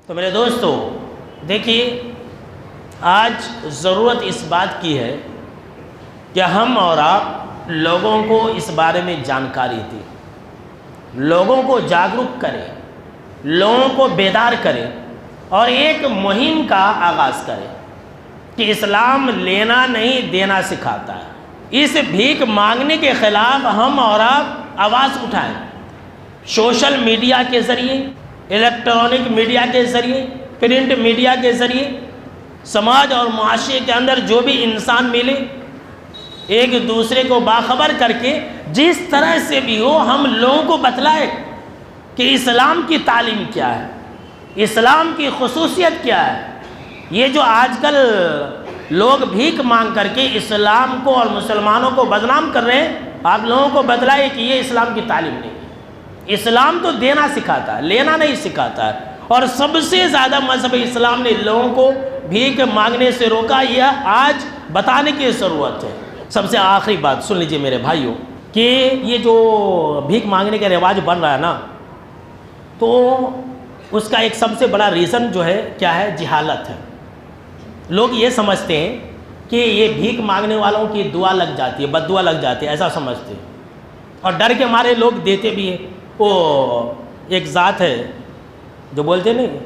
تو میرے دوستو دیکھیے، آج ضرورت اس بات کی ہے کہ ہم اور آپ لوگوں کو اس بارے میں جانکاری دیں، لوگوں کو جاگرک کریں، لوگوں کو بیدار کریں اور ایک مہم کا آغاز کریں کہ اسلام لینا نہیں دینا سکھاتا ہے۔ اس بھیک مانگنے کے خلاف ہم اور آپ آواز اٹھائیں، سوشل میڈیا کے ذریعے، الیکٹرانک میڈیا کے ذریعے، پرنٹ میڈیا کے ذریعے، سماج اور معاشرے کے اندر جو بھی انسان ملے ایک دوسرے کو باخبر کر کے جس طرح سے بھی ہو ہم لوگوں کو بتلائے کہ اسلام کی تعلیم کیا ہے، اسلام کی خصوصیت کیا ہے۔ یہ جو آج کل لوگ بھیک مانگ کر کے اسلام کو اور مسلمانوں کو بدنام کر رہے ہیں، آپ لوگوں کو بتلائے کہ یہ اسلام کی تعلیم نہیں ہے۔ اسلام تو دینا سکھاتا ہے، لینا نہیں سکھاتا ہے، اور سب سے زیادہ مذہب اسلام نے لوگوں کو بھیک مانگنے سے روکا۔ یہ آج بتانے کی ضرورت ہے۔ سب سے آخری بات سن لیجئے میرے بھائیوں کہ یہ جو بھیک مانگنے کا رواج بن رہا ہے نا، تو اس کا ایک سب سے بڑا ریزن جو ہے کیا ہے؟ جہالت ہے۔ لوگ یہ سمجھتے ہیں کہ یہ بھیک مانگنے والوں کی دعا لگ جاتی ہے، بد دعا لگ جاتی ہے، ایسا سمجھتے ہیں، اور ڈر کے مارے لوگ دیتے بھی ہیں۔ وہ ایک ذات ہے جو بولتے نہیں،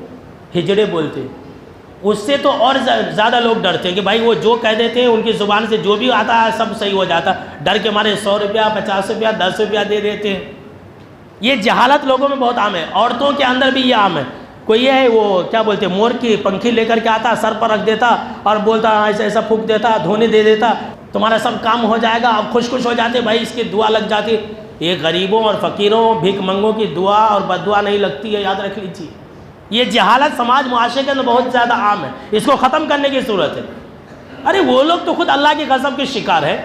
ہجڑے بولتے، اس سے تو اور زیادہ لوگ ڈرتے ہیں کہ بھائی وہ جو کہہ دیتے ہیں ان کی زبان سے جو بھی آتا ہے سب صحیح ہو جاتا ہے، ڈر کے مارے 100 روپیہ 50 روپیہ 10 روپیہ دے دیتے ہیں۔ یہ جہالت لوگوں میں بہت عام ہے، عورتوں کے اندر بھی یہ عام ہے۔ کوئی ہے وہ کیا بولتے ہیں، مور کی پنکھی لے کر کے آتا، سر پر رکھ دیتا اور بولتا ایسا ایسا پھونک دیتا، دھونے دے دیتا، تمہارا سب کام ہو جائے گا، اب خوش ہو جاتے، بھائی اس کی دعا لگ جاتی۔ یہ غریبوں اور فقیروں بھیک منگوں کی دعا اور بد دعا نہیں لگتی ہے، یاد رکھ لیجیے۔ یہ جہالت سماج معاشرے کے اندر بہت زیادہ عام ہے، اس کو ختم کرنے کی ضرورت ہے۔ ارے وہ لوگ تو خود اللہ کی غضب کے شکار ہے،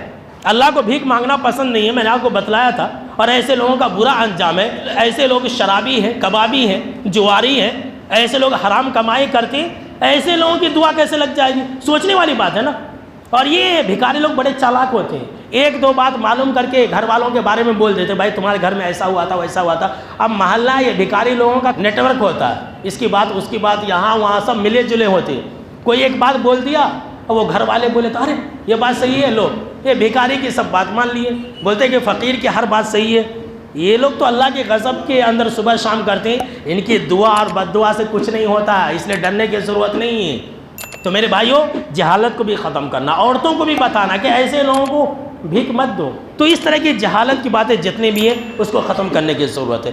اللہ کو بھیک مانگنا پسند نہیں ہے، میں نے آپ کو بتلایا تھا، اور ایسے لوگوں کا برا انجام ہے۔ ایسے لوگ شرابی ہیں، کبابی ہیں، جواری ہیں، ایسے لوگ حرام کمائی کرتے ہیں، ایسے لوگوں کی دعا کیسے لگ جائے گی؟ سوچنے والی بات ہے نا۔ اور یہ بھکاری لوگ بڑے چالاک ہوتے ہیں، ایک دو بات معلوم کر کے گھر والوں کے بارے میں بول دیتے، بھائی تمہارے گھر میں ایسا ہوا تھا ویسا ہوا تھا۔ اب محلہ یہ بھکاری لوگوں کا نیٹ ورک ہوتا ہے، اس کی بات اس کی بات یہاں وہاں سب ملے جلے ہوتے ہیں۔ کوئی ایک بات بول دیا اور وہ گھر والے بولے تو ارے یہ بات صحیح ہے، لوگ یہ بھکاری کی سب بات مان لیے، بولتے کہ فقیر کی ہر بات صحیح ہے۔ یہ لوگ تو اللہ کے غضب کے اندر صبح شام کرتے ہیں، ان کی دعا اور بد دعا سے کچھ نہیں ہوتا، اس لیے ڈرنے کی ضرورت نہیں ہے۔ تو میرے بھائیوں، جہالت کو بھی ختم کرنا، عورتوں کو بھی بتانا کہ ایسے لوگوں کو بھیک مت دو۔ تو اس طرح کی جہالت کی باتیں جتنی بھی ہیں اس کو ختم کرنے کی ضرورت ہے۔